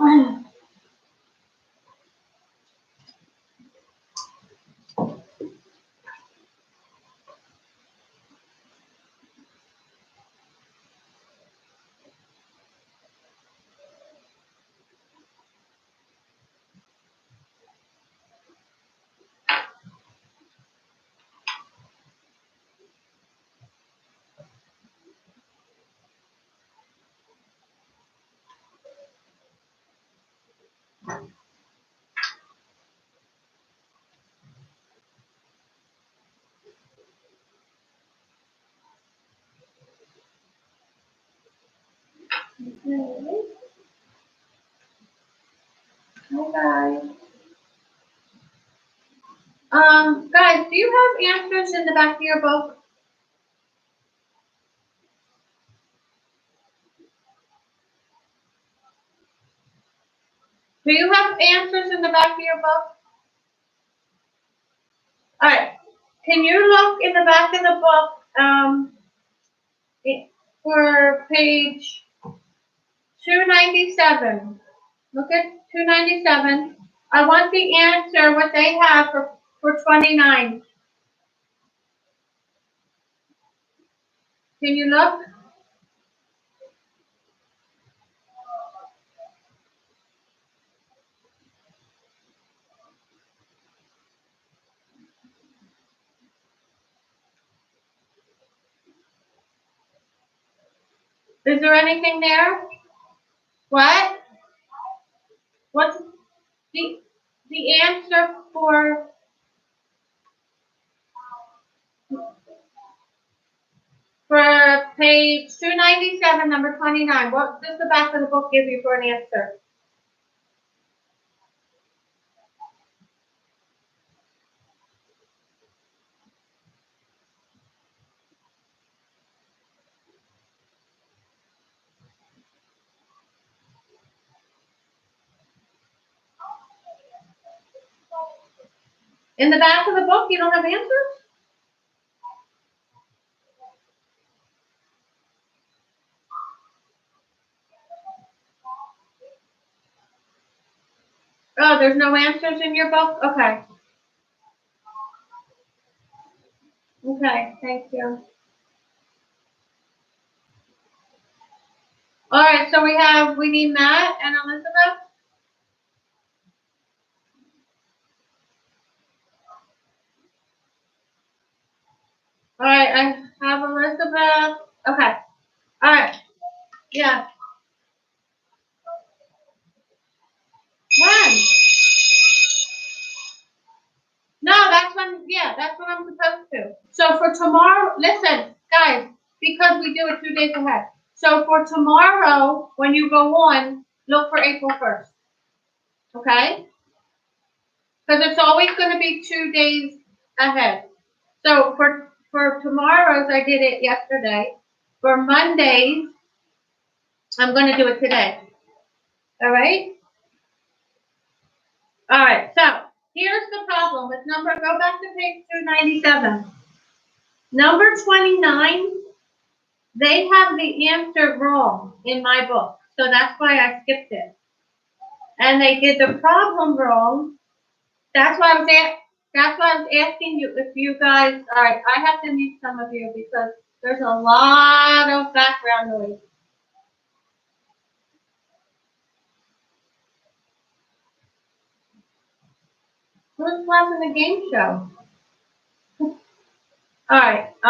Hi guys. Guys, do you have answers in the back of your book? Do you have answers in the back of your book? All right. Can you look in the back of the book for page 297? Look at 297. I want the answer, what they have for 29. Can you look? Is there anything there? What? What's the answer for page 297, number 29? What does the back of the book give you for an answer? In the back of the book, you don't have answers? Oh, there's no answers in your book? Okay. Okay, thank you. All right, so we need Matt and Elizabeth. All right, I have Elizabeth. Okay. All right. Yeah. When? No, that's what I'm supposed to. So for tomorrow, listen, guys, because we do it 2 days ahead. So for tomorrow, when you go on, look for April 1st. Okay? Because it's always going to be 2 days ahead. So for tomorrow's, I did it yesterday. For Mondays, I'm going to do it today. All right? All right. So here's the problem with go back to page 297. Number 29, they have the answer wrong in my book. So that's why I skipped it. And they did the problem wrong. That's why I was asking you if you guys, all right, I have to mute some of you because there's a lot of background noise. Who's watching the game show? All right, I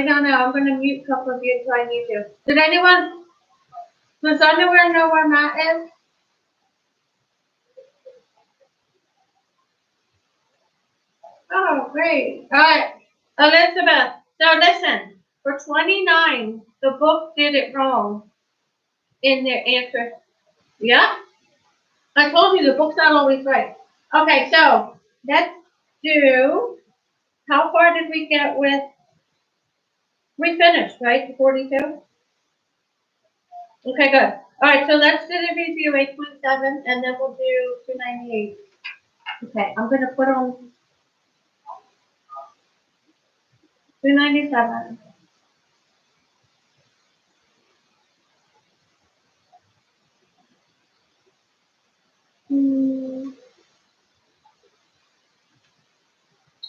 don't know, I'm gonna mute a couple of you until I need to. Does anyone know where Matt is? Oh, great. All right, Elizabeth. So listen, for 29, the book did it wrong in their answer. Yeah, I told you the book's not always right. Okay, so let's do, how far did we get with, we finished, right, 42? Okay, good. All right, so let's do the review 8.7 and then we'll do 298. Okay, I'm going to put on 297.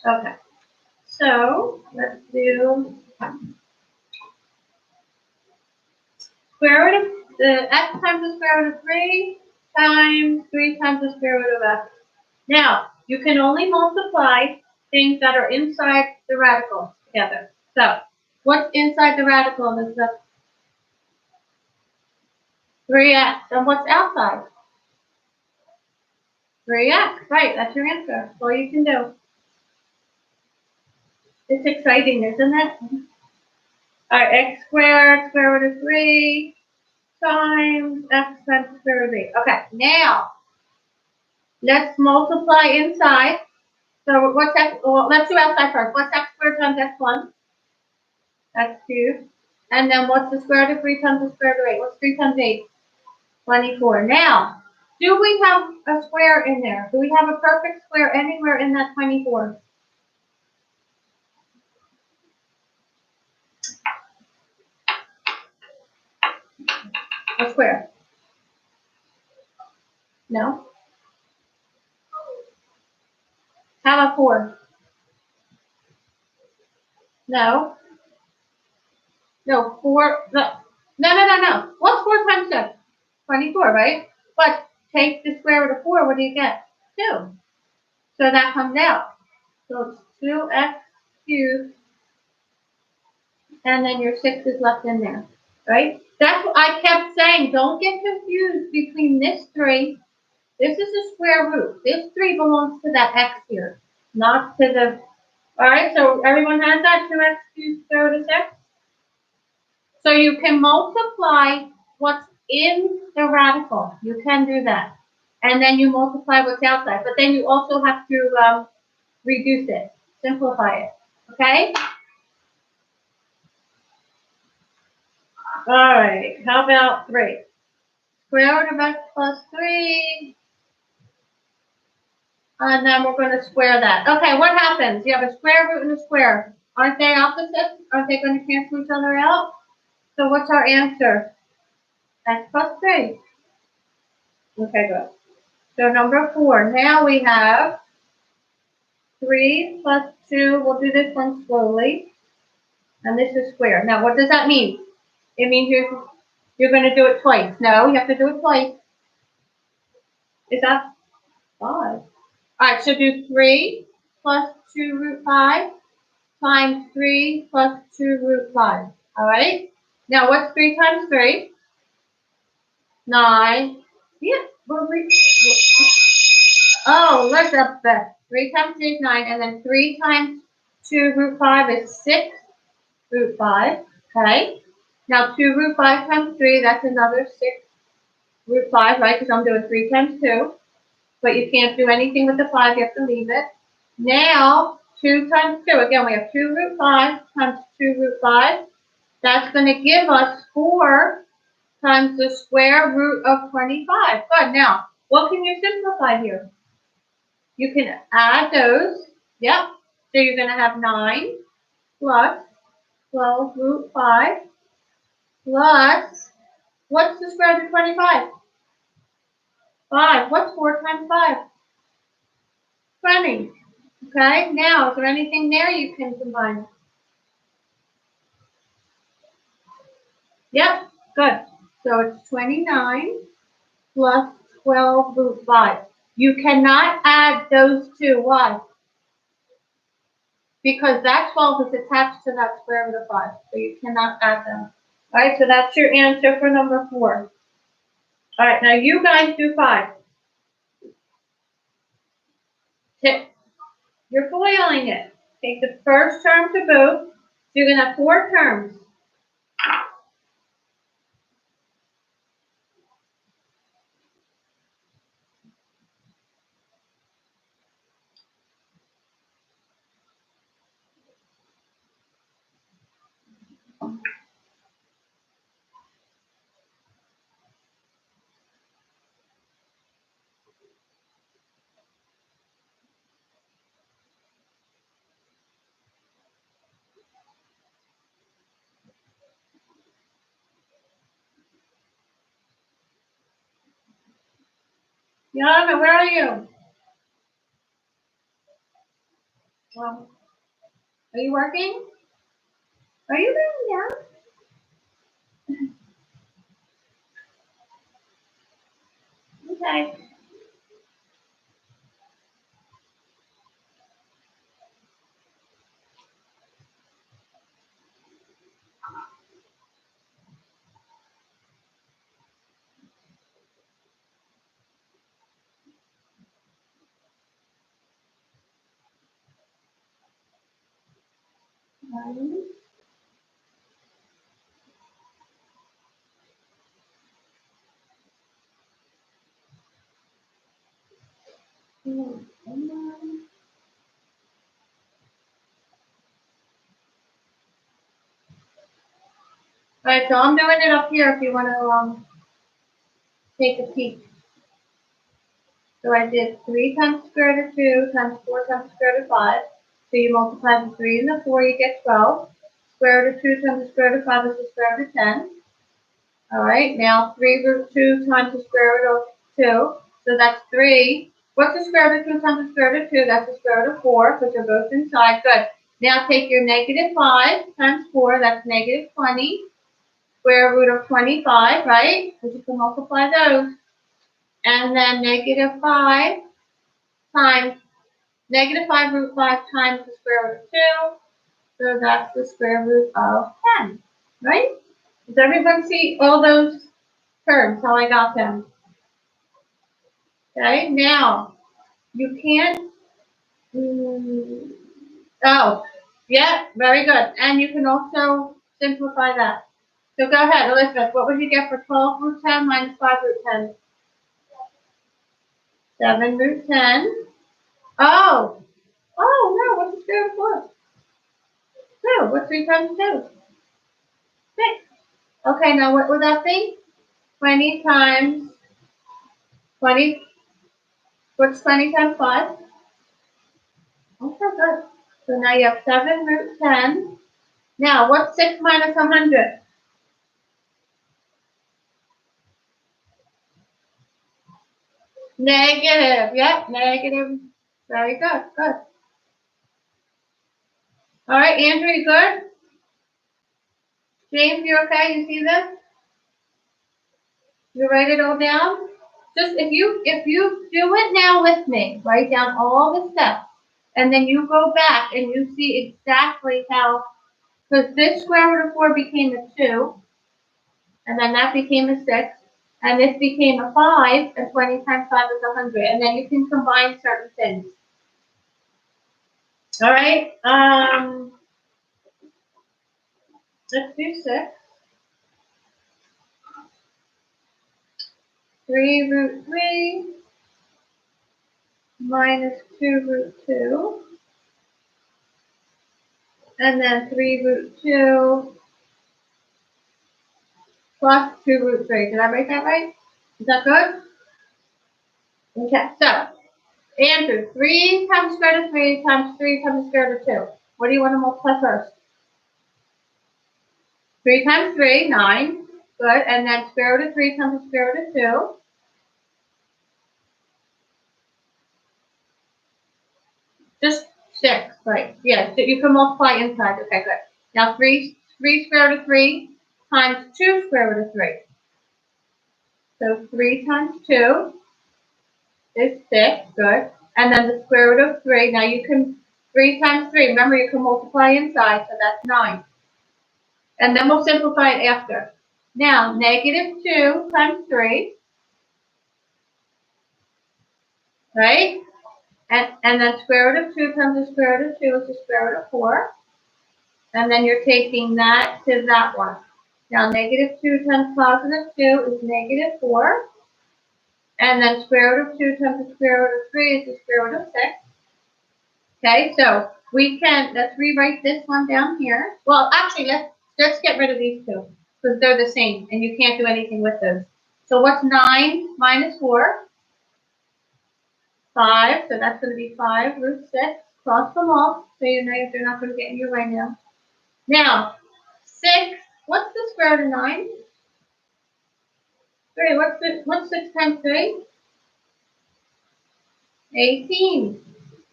Okay. So let's do square root of the x times the square root of 3 times 3 times the square root of x. Now, you can only multiply things that are inside the radical together. So, what's inside the radical, Elizabeth? 3x. And what's outside? 3x. Right, that's your answer. That's all you can do. It's exciting, isn't it? All right, x squared, square root of 3 times x times the square root of 8. Okay, now, let's multiply inside. So what's x? Well, let's do outside first. What's x squared times x1? X cubed. And then what's the square root of 3 times the square root of 8? What's 3 times 8? 24. Now, do we have a square in there? Do we have a perfect square anywhere in that 24? A square? No. How about 4? No. No, 4. No. What's 4 times 6? 24, right? But take the square root of 4, what do you get? 2. So that comes out. So it's 2x cubed, and then your 6 is left in there, right? That's what I kept saying. Don't get confused between this 3. This is a square root. This 3 belongs to that x here, not to the... All right, so everyone has that 2x cubed square root of 6? So you can multiply what's in the radical. You can do that. And then you multiply what's outside. But then you also have to reduce it, simplify it. Okay? All right, how about 3? Square root of x plus 3. And then we're going to square that. Okay, what happens? You have a square root and a square. Aren't they opposites? Aren't they going to cancel each other out? So what's our answer? X plus 3. Okay, good. So number 4. Now we have 3 plus 2. We'll do this one slowly. And this is square. Now, what does that mean? It means you're going to do it twice. No, you have to do it twice. Is that 5? All right, so do 3 plus 2 root 5 times 3 plus 2 root 5. All right? Now, what's 3 times 3? 9. Yeah, oh, let's up that. 3 times 3 is 9, and then 3 times 2 root 5 is 6 root 5. Okay? Now, 2 root 5 times 3, that's another 6 root 5, right? Because I'm doing 3 times 2. But you can't do anything with the 5, you have to leave it. Now, 2 times 2. Again, we have 2 root 5 times 2 root 5. That's going to give us 4 times the square root of 25. Good. Now, what can you simplify here? You can add those. Yep. So you're going to have 9 plus 12 root 5 plus, what's the square root of 25? 5. What's 4 times 5? 20. Okay. Now, is there anything there you can combine? Yep. Good. So it's 29 plus 12 root 5. You cannot add those two. Why? Because that 12 is attached to that square root of 5. So you cannot add them. All right, so that's your answer for number 4. All right, now you guys do 5. You're foiling it. Take the first term to both. So you're going to have 4 terms. Yana, where are you? Well, are you working? Are you doing that? Okay. Alright, so I'm doing it up here if you want to take a peek. So I did 3 times the square root of 2 times 4 times the square root of 5. So you multiply the 3 and the 4, you get 12. Square root of 2 times the square root of 5 is the square root of 10. Alright, now 3 root 2 times the square root of 2. So that's 3. What's the square root of 2 times the square root of 2? That's the square root of 4, because they're both inside. Good. Now take your negative 5 times 4, that's negative 20. Square root of 25, right? Because you can multiply those. And then negative 5 times, negative 5 root 5 times the square root of 2. So that's the square root of 10, right? Does everyone see all those terms, how I got them? Okay, now, you can't, oh, yeah, very good. And you can also simplify that. So go ahead, Elizabeth, what would you get for 12 root 10 minus 5 root 10? 7 root 10. Oh, no, what's the square root of 4? 2. What's 3 times 2? 6. Okay, now what would that be? 20 times 20. What's 20 times 5? Okay, good. So now you have 7 root 10. Now, what's 6 minus 100? Negative. Yep, negative. Very good. Good. All right, Andrew, you good? James, you okay? You see this? You write it all down? Just if you do it now with me, write down all the steps, and then you go back and you see exactly how, because this square root of 4 became a 2, and then that became a 6, and this became a 5, and 20 times 5 is 100, and then you can combine certain things. All right, let's do 6. 3 root 3 minus 2 root 2, and then 3 root 2 plus 2 root 3. Did I write that right? Is that good? Okay, so, Andrew, 3 times square root of 3 times 3 times square root of 2. What do you want to multiply first? 3 times 3, 9. Good, and then square root of 3 times the square root of 2. Just 6, right? Yeah, so you can multiply inside. Okay, good. Now 3 square root of 3 times 2 square root of 3. So 3 times 2 is 6, good. And then the square root of 3, now you can, 3 times 3, remember you can multiply inside, so that's 9. And then we'll simplify it after. Now, negative 2 times 3, right? And then square root of 2 times the square root of 2 is the square root of 4. And then you're taking that to that one. Now, negative 2 times positive 2 is negative 4. And then square root of 2 times the square root of 3 is the square root of 6. Okay, so let's rewrite this one down here. Well, actually, let's get rid of these two, because they're the same, and you can't do anything with those. So what's 9 minus 4? 5, so that's going to be 5 root 6. Cross them off, so you know if they're not going to get in your way now. Now, 6, what's the square root of 9? 3, what's 6 times 3? 18.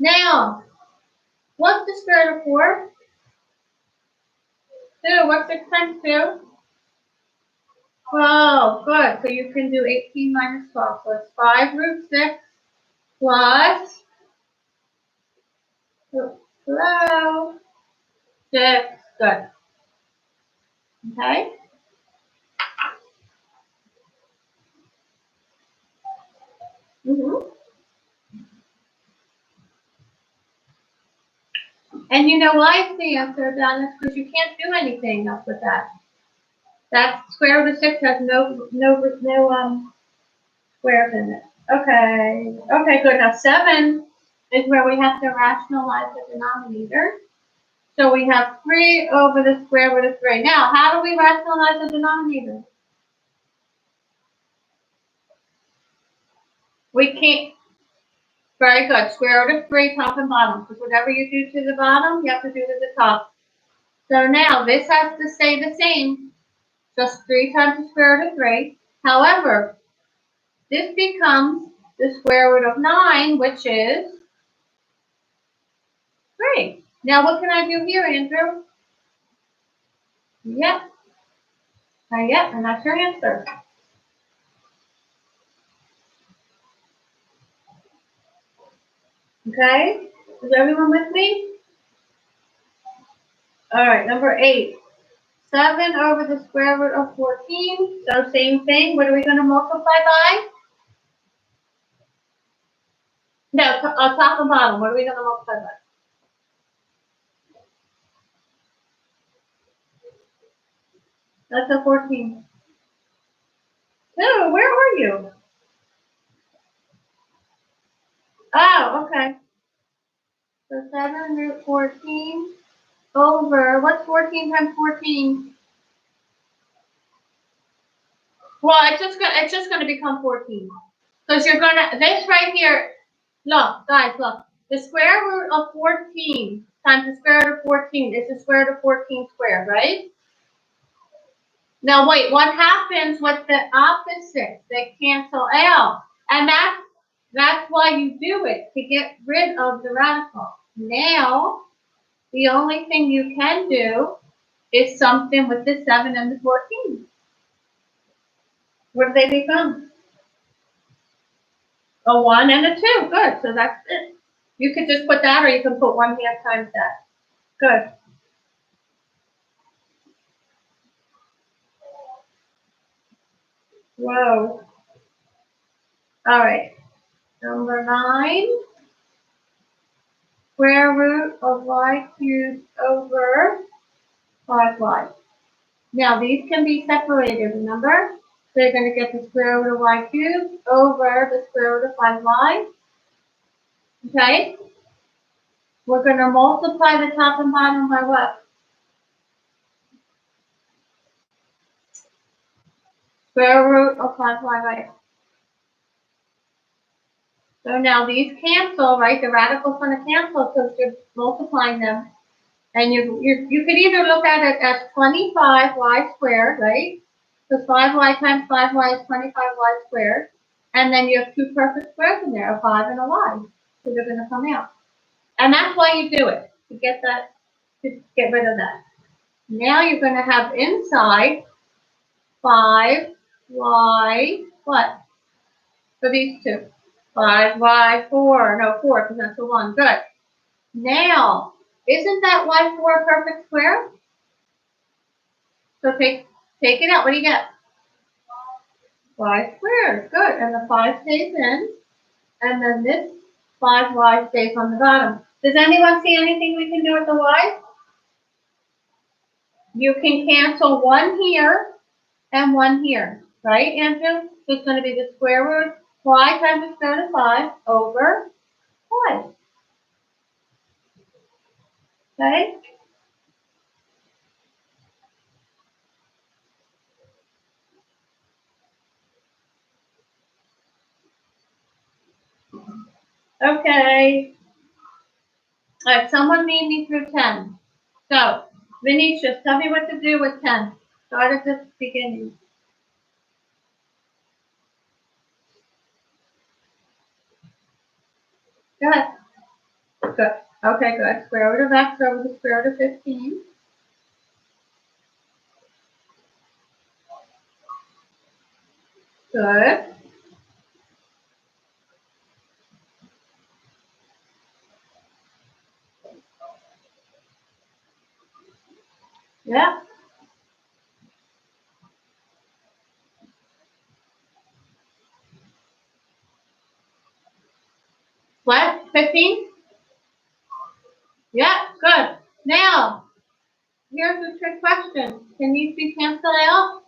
Now, What's the square root of 4? 2. What's 6 times 2? 12. Good. So you can do 18 minus 12. So it's 5 root 6 plus, hello, 6. Good. Okay? And you know why it's the answer, Dennis? Because you can't do anything else with that. That square root of 6 has no squares in it. Okay. Okay, good. Now 7 is where we have to rationalize the denominator. So we have 3 over the square root of 3. Now, how do we rationalize the denominator? We can't. Very good. Square root of 3, top and bottom. Because whatever you do to the bottom, you have to do to the top. So now this has to stay the same. Just 3 times the square root of 3. However, this becomes the square root of 9, which is 3. Now what can I do here, Andrew? Yep. Yep, and that's your answer. Okay? Is everyone with me? All right, number 8. 7 over the square root of 14. So same thing. What are we going to multiply by? No, top and bottom. What are we going to multiply by? That's a 14. No, where are you? Oh, okay. So 7 root 14 over, what's 14 times 14? Well, it's just gonna become 14. Because you're gonna, this right here, look, guys, look. The square root of 14 times the square root of 14 is the square root of 14 squared, right? Now wait, what happens with the opposites? They cancel out. And that's why you do it, to get rid of the radical. Now, the only thing you can do is something with the 7 and the 14. What do they become? A 1 and a 2. Good. So that's it. You could just put that, or you can put 1 half times that. Good. Whoa. All right. Number 9. Square root of y cubed over 5y. Now these can be separated, remember? So you're going to get the square root of y cubed over the square root of 5y. Okay? We're going to multiply the top and bottom by what? Square root of 5y, right? So now these cancel, right? The radical's going to cancel because you're multiplying them. And you could either look at it as 25y squared, right? So 5y times 5y is 25y squared. And then you have 2 perfect squares in there, a 5 and a y. So they're going to come out. And that's why you do it, to get rid of that. Now you're going to have inside 5y, what? For these two. 5y, 4. No, 4, because that's a 1. Good. Now, isn't that y4 a perfect square? So take it out. What do you get? Y squared. Good. And the 5 stays in. And then this 5y stays on the bottom. Does anyone see anything we can do with the y? You can cancel 1 here and 1 here. Right, Andrew? So it's going to be the square root y times the square root of 5 over 5. Okay? Okay. All right, someone lead me through 10. So, Venetius, tell me what to do with 10. Start at the beginning. Go ahead. Good. Okay, good. Square root of x over the square root of 15. Good. Yeah. What? 15? Yeah, good. Now, here's a trick question. Can these be canceled out?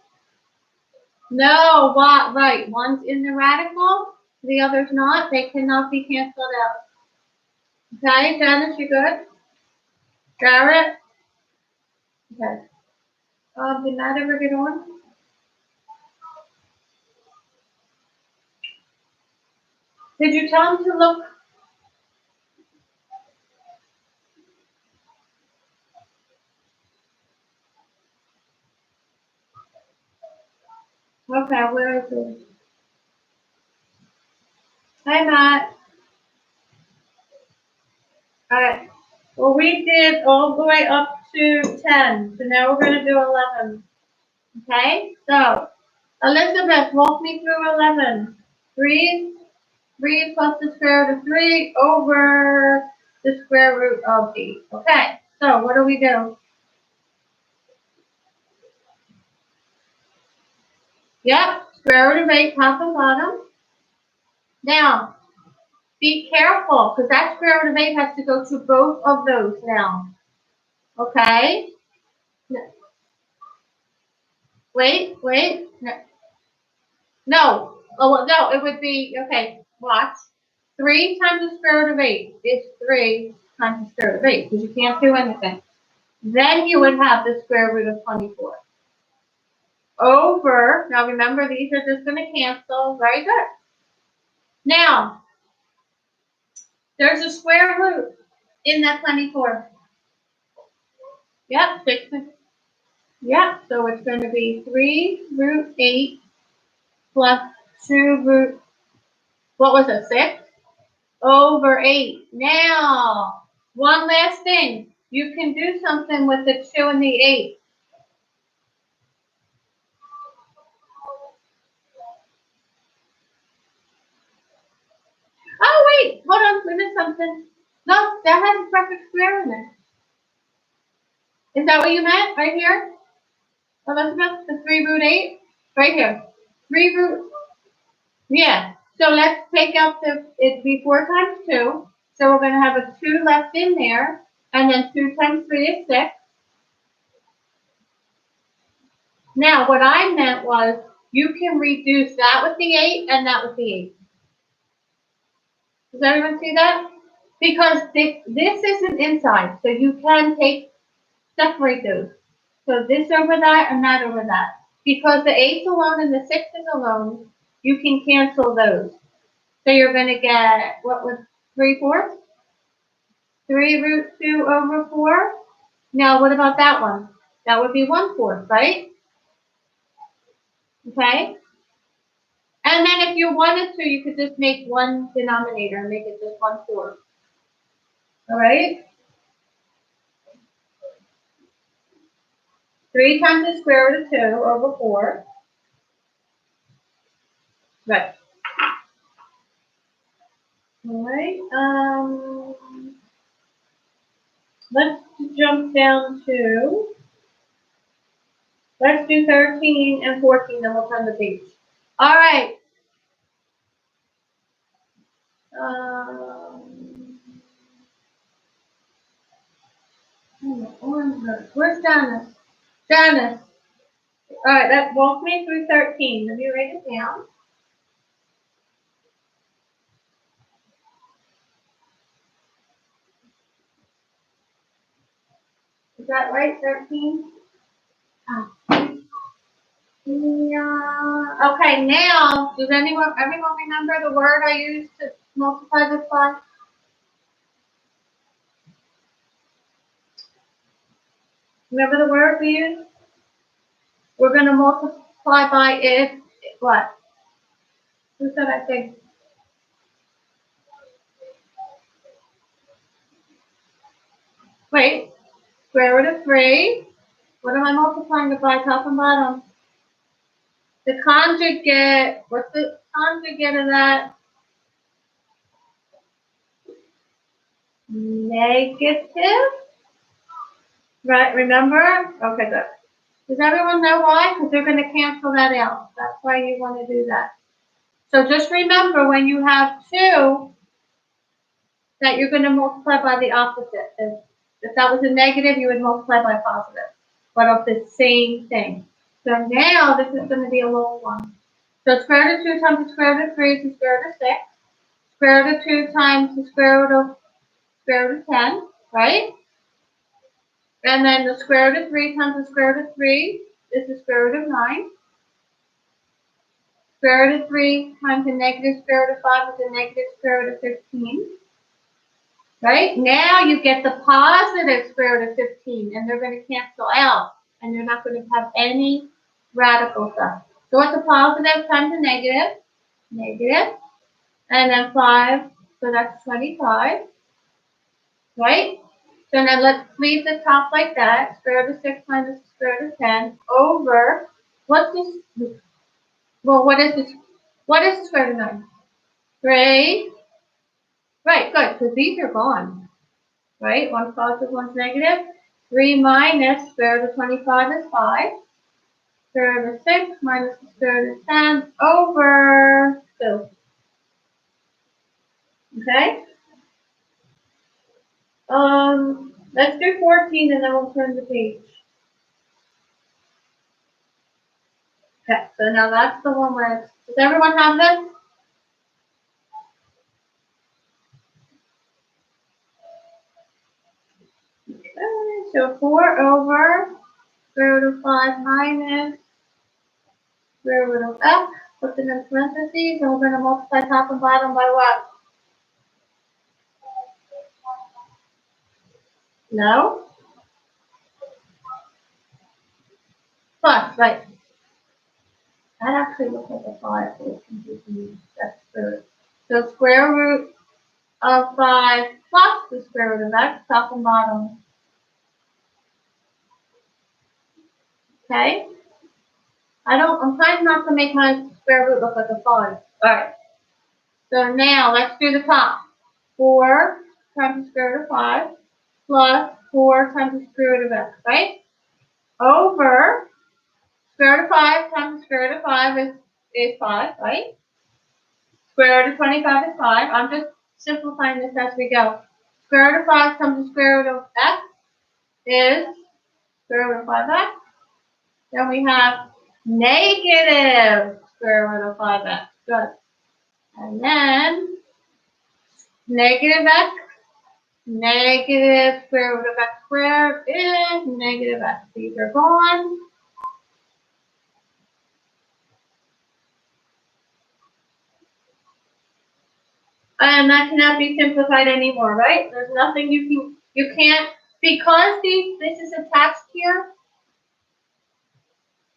No, what? Right. One's in the radical, the other's not. They cannot be canceled out. Okay, Dennis, you good? Garrett? Okay. Did Matt ever get on? Did you tell him to look? Okay, where is it? Hi, Matt. Alright. Well, we did all the way up to 10, so now we're going to do 11. Okay? So, Elizabeth, walk me through 11. 3 plus the square root of 3 over the square root of 8. Okay, so what do we do? Yep, square root of 8, top and bottom. Now, be careful, because that square root of 8 has to go to both of those now. Okay? Wait. No. Oh, no, it would be, okay, watch. 3 times the square root of 8 is 3 times the square root of 8, because you can't do anything. Then you would have the square root of 24. Over, now remember these are just going to cancel, very good. Now, there's a square root in that 24. Yep, 6. Yep, so it's going to be 3 root 8 plus 2 root, what was it, 6? Over 8. Now, one last thing. You can do something with the 2 and the 8. Oh, wait, hold on, we missed something. No, that has a perfect square in it. Is that what you meant, right here? Elizabeth, the 3 root 8? Right here. 3 root, yeah. So let's take out it'd be 4 times 2. So we're going to have a 2 left in there. And then 2 times 3 is 6. Now, what I meant was you can reduce that with the 8 and that with the 8. Does everyone see that? Because this isn't inside, so you can separate those. So this over that and that over that. Because the 8's alone and the 6 is alone, you can cancel those. So you're going to get, what was 3/4? 3 root 2 over 4. Now, what about that one? That would be 1/4, right? Okay? And then if you wanted to, you could just make one denominator and make it just 1/4. All right? 3 times the square root of 2 over 4. Right. All right. Let's jump down to, let's do 13 and 14, then we'll turn the page. All right. Where's Janice? Janice. All right, that walk me through 13. Let me write it down. Is that right, 13? Oh. Yeah. Okay, now, does everyone remember the word I used to multiply this by? Remember the word we used? We're going to multiply by if, what? Who said I think? Wait, square root of 3. What am I multiplying it by, top and bottom? The conjugate, what's the conjugate of that? Negative? Right, remember? Okay, good. Does everyone know why? Because they're going to cancel that out. That's why you want to do that. So just remember when you have 2, that you're going to multiply by the opposite. If that was a negative, you would multiply by positive, but of the same thing. So now this is going to be a little one. So square root of 2 times the square root of 3 is the square root of 6. Square root of 2 times the square root of 10, right? And then the square root of 3 times the square root of 3 is the square root of 9. Square root of 3 times the negative square root of 5 is the negative square root of 15. Right? Now you get the positive square root of 15, and they're going to cancel out, and you're not going to have any radical stuff. So what's a positive times a negative? Negative. And then 5, so that's 25. Right? So now let's leave the top like that. Square root of 6 minus the square root of 10 over, what's this? Well, what is this? What is the square root of 9? 3. Right, good, because these are gone. Right? One's positive, one's negative. 3 minus square root of 25 is 5. Square root of 6 minus the square root of 10 over 2. Okay? Let's do 14 and then we'll turn the page. Okay, so now that's the one where, does everyone have this? Okay, so 4 over square root of 5 minus square root of x, put them in parentheses, and we're going to multiply top and bottom by what? No? Plus, right. That actually looks like a 5, so it's confusing me. That's the, so square root of 5 plus the square root of x, top and bottom. Okay? I'm trying not to make my square root look like a 5. Alright. So now let's do the top. 4 times the square root of 5 plus 4 times the square root of x, right? Over square root of 5 times the square root of 5 is 5, right? Square root of 25 is 5. I'm just simplifying this as we go. Square root of 5 times the square root of x is square root of 5x. Then we have negative square root of 5x. Good. And then negative x, negative square root of x squared is negative x. These are gone. And that cannot be simplified anymore, right? There's nothing you can't, because this is attached here,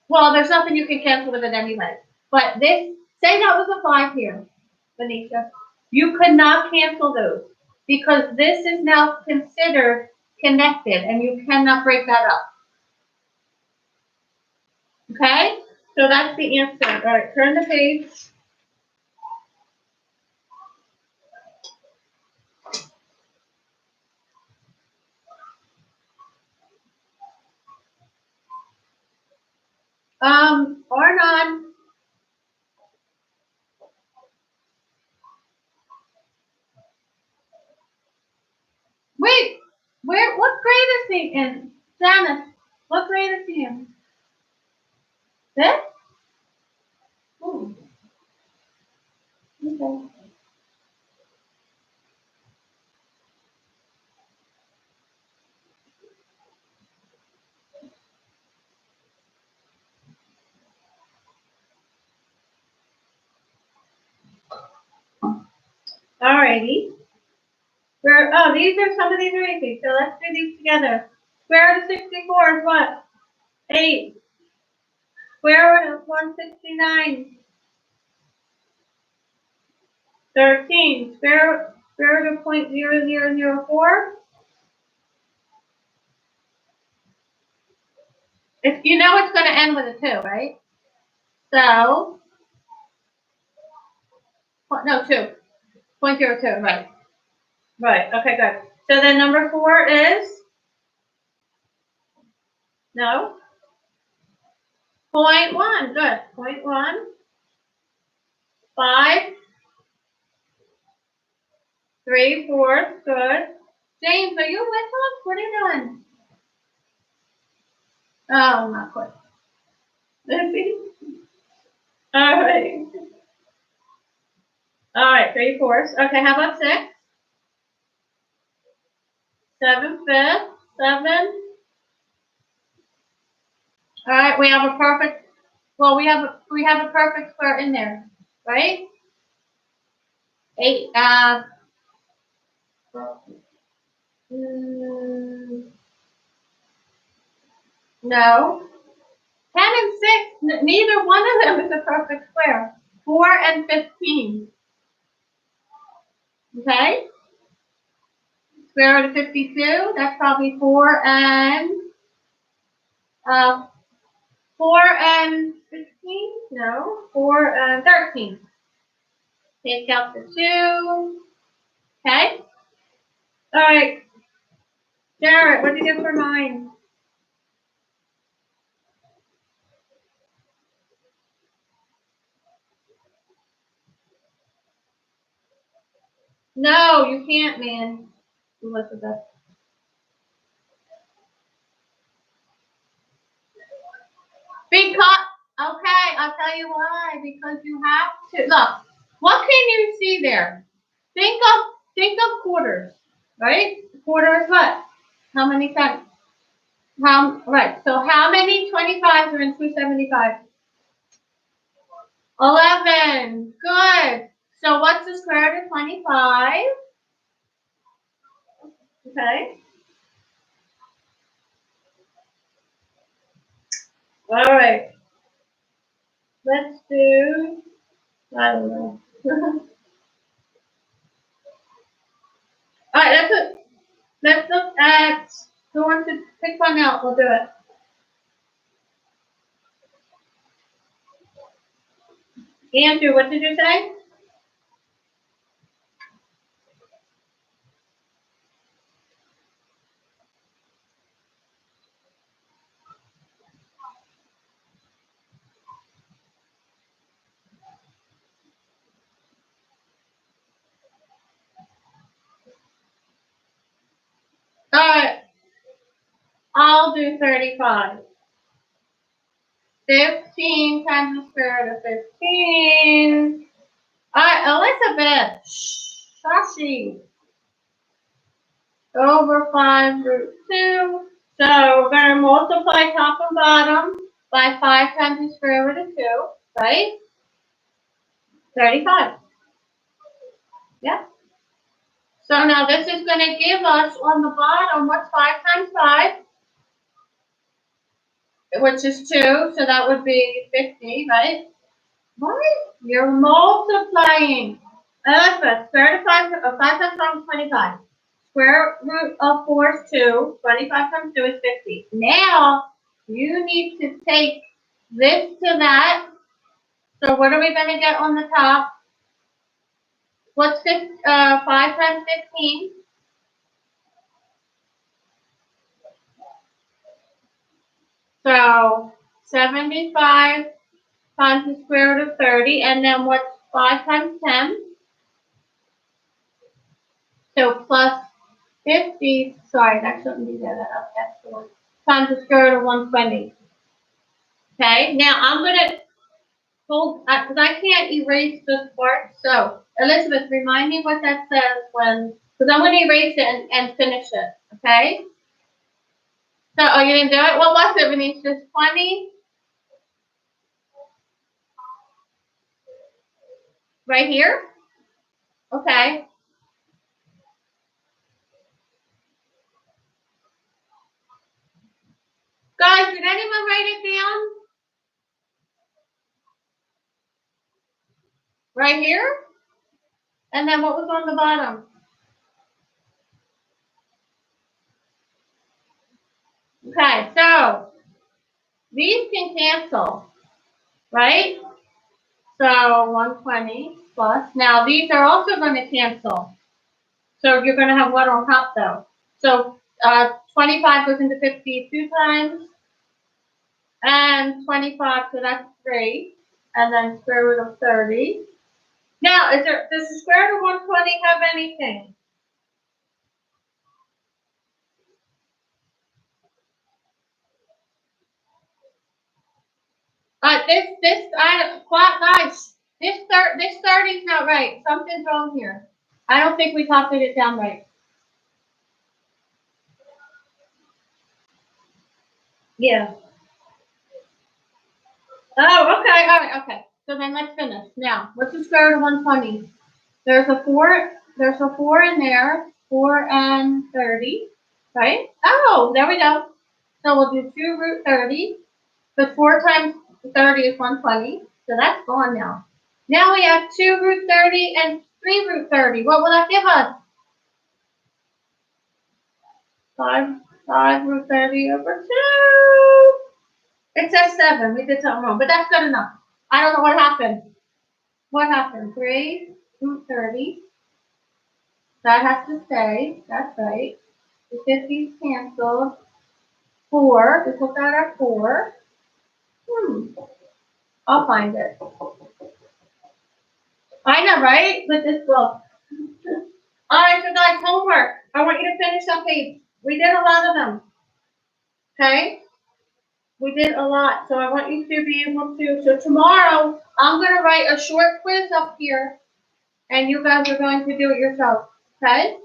well, there's nothing you can cancel with it anyway. But this, say that was a 5 here, Venetia. You could not cancel those because this is now considered connected and you cannot break that up. Okay? So that's the answer. All right, turn the page. Or not. Wait, what grade is he in? Janice, what grade is he in? This? Ooh. Okay. Alrighty. These are some of these are easy, so let's do these together. Square root of 64 is what? 8. Square root of 169. 13. Square root of 0.0004. If you know it's going to end with a 2, right? So, no, 2.02, right. Right, okay, good. So then number 4 is, no, 0.1, good. 0.1, 5, 3/4, good. James, are you with us? What are you doing? Oh, not quite. All right. All right, 3/4. Okay, how about 6? 7/5, 7. All right, we have a perfect. Well, we have a perfect square in there, right? 8. No. 10 and 6. Neither one of them is a perfect square. 4 and 15. Okay. Square root of 52. That's probably 4 and 15. No. 4 and 13. Take out the 2. Okay. All right. Jared, what did you get for mine? No, you can't, man. Elizabeth. Because, okay, I'll tell you why. Because you have to, look, what can you see there? Think of quarters, right? Quarter is what? How many cents? Right, so how many 25s are in 275? 11, good. So what's the square root of 25? Okay. All right. Let's do, I don't know. All right, let's look at, who wants to pick one out? We'll do it. Andrew, what did you say? All right, I'll do 35. 15 times the square root of 15. All right, Elizabeth. Shashi. Over 5 root 2. So we're going to multiply top and bottom by 5 times the square root of 2, right? 35. Yeah. So now this is going to give us on the bottom, what's 5 times 5? Which is 2, so that would be 50, right? What? You're multiplying. Elizabeth, square root of 5 times 5 is 25. Square root of 4 is 2. 25 times 2 is 50. Now, you need to take this to that. So what are we going to get on the top? What's 5 times 15? So 75 times the square root of 30. And then what's 5 times 10? So plus 50. Sorry, that shouldn't be there. That's the one. Times the square root of 120. Okay, now I'm going to hold, because I can't erase this part. So, Elizabeth, remind me what that says when, because I'm going to erase it and finish it. Okay? So, oh, you didn't do it? What was it, Venetia's 20? Right here? Okay. Guys, did anyone write it down? Right here? And then what was on the bottom? Okay, so these can cancel, right? So 120 plus. Now these are also going to cancel. So you're going to have what on top though? So 25 goes into 50 two times, and 25, so that's 3, and then square root of 30. Now, does the square root of 120 have anything? Guys, this 30 is not right. Something's wrong here. I don't think we copied it down right. Yeah. Oh, okay, all right, okay. So then let's finish. Now, what's the square root of 120? There's a 4 in there, 4 and 30, right? Oh, there we go. So we'll do 2 root 30, but 4 times 30 is 120, so that's gone now. Now we have 2 root 30 and 3 root 30. What will that give us? 5 root 30 over 2. It says 7. We did something wrong, but that's good enough. I don't know what happened. What happened? 3 root 30. That has to stay. That's right. The 50's canceled. 4. We took out our 4. I'll find it. I know, right? With this book. All right, so guys, homework. I want you to finish that page. We did a lot of them. Okay? We did a lot, so I want you to be able to. So tomorrow, I'm going to write a short quiz up here, and you guys are going to do it yourself. Okay?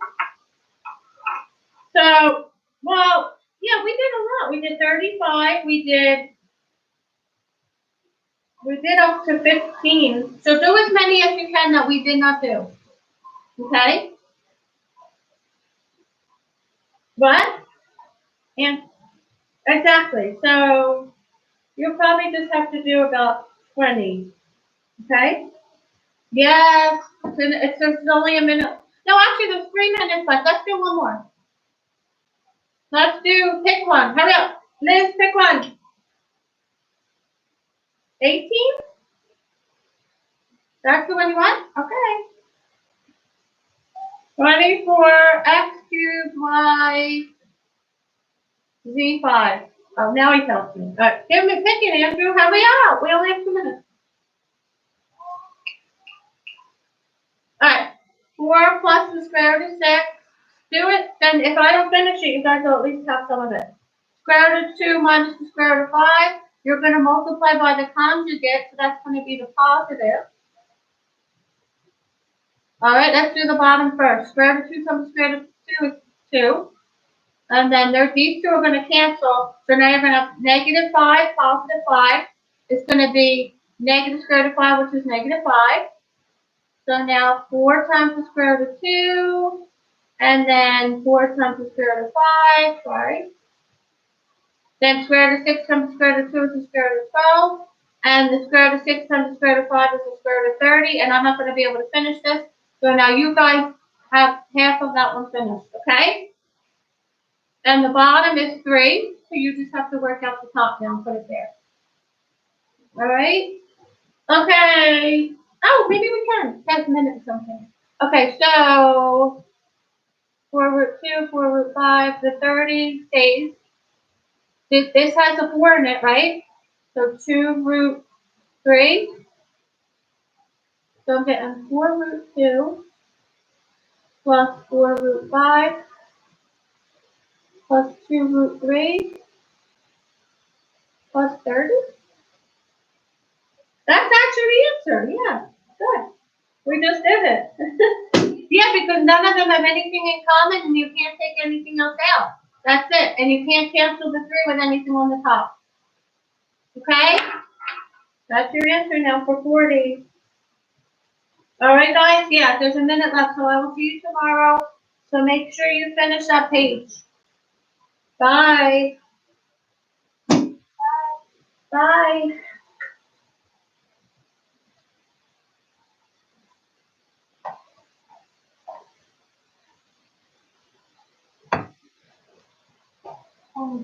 So, well, yeah, we did a lot. We did 35. We did up to 15. So do as many as you can that we did not do. Okay? What? And exactly. So you'll probably just have to do about 20. Okay? Yes. It's only a minute. No, actually, there's 3 minutes left. Let's do one more. Pick one. Hurry up. Liz, pick one. 18? That's the one you want? Okay. 24 x cubed y z5. Oh, now he tells me. All right, give me picking, Andrew. Hurry up. We only have 2 minutes. All right. 4 plus the square root of 6. Do it. Then if I don't finish it, you guys will at least have some of it. Square root of 2 minus the square root of 5. You're going to multiply by the conjugate, so that's going to be the positive. All right, let's do the bottom first. Square root of 2 times the square root of 2 is 2. And then these two are going to cancel. So now you're going to have negative 5, positive 5. It's going to be negative square root of 5, which is negative 5. So now 4 times the square root of 2. And then 4 times the square root of 5. Sorry. Then square root of 6 times the square root of 2 is the square root of 12. And the square root of 6 times the square root of 5 is the square root of 30. And I'm not going to be able to finish this. So now you guys have half of that one finished. Okay? And the bottom is 3. So you just have to work out the top now and put it there. All right? Okay. Oh, maybe we can. 10 minutes something. Okay, so 4 root 2, 4 root 5, the 30 stays. This has a 4 in it, right? So 2 root 3. So I'm getting 4 root 2 plus 4 root 5 plus 2 root 3 plus 30. That's actually the answer. Yeah, good. We just did it. Yeah, because none of them have anything in common and you can't take anything else out. That's it. And you can't cancel the 3 with anything on the top. Okay? That's your answer now for 40. All right, guys? Yeah, there's a minute left, so I will see you tomorrow. So make sure you finish that page. Bye. Bye. Oh,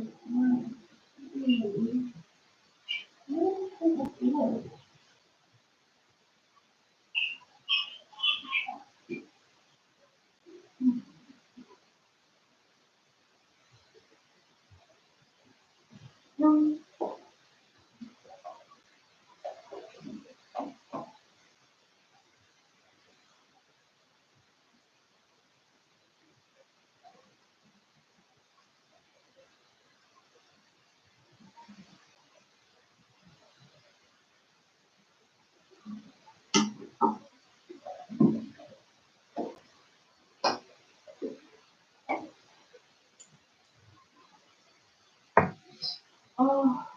Oh.